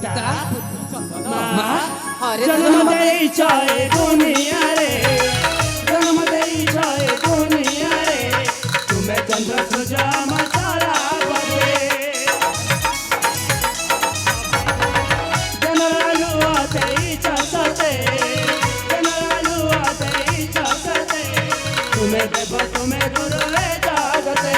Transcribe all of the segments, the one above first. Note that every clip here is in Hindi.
पिता माँ जन्म देइछ ए दुनिया रे जन्म देइछ ए दुनिया रे तुमे चंद्र सूर्य तारा बजे जनरालु देइछ सते जनरालु देइछ सते तुमे देव तुमे गुरु रे जागते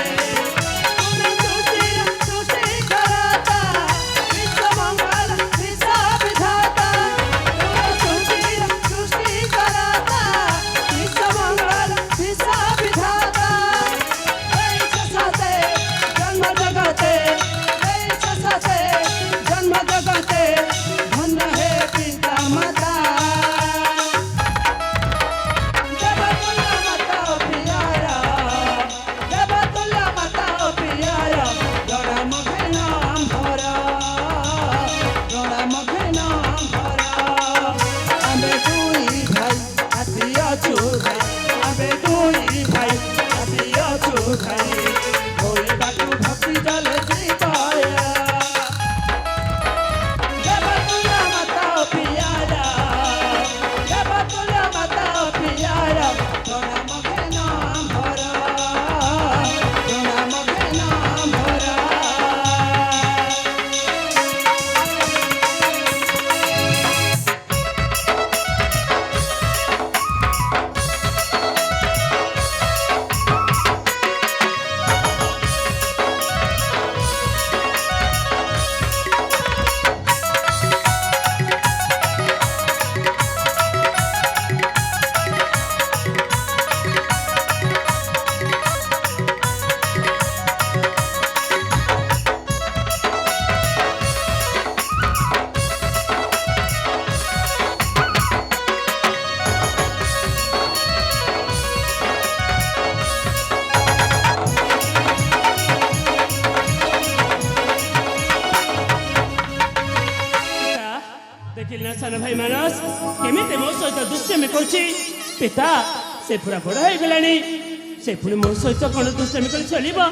सान भाई मानस केमी मो सहित दुष्टमी करुच्ची पिता से पूरा बड़ हो गलानी से पुणी मो सहित कौन दुष्टमी कर चलो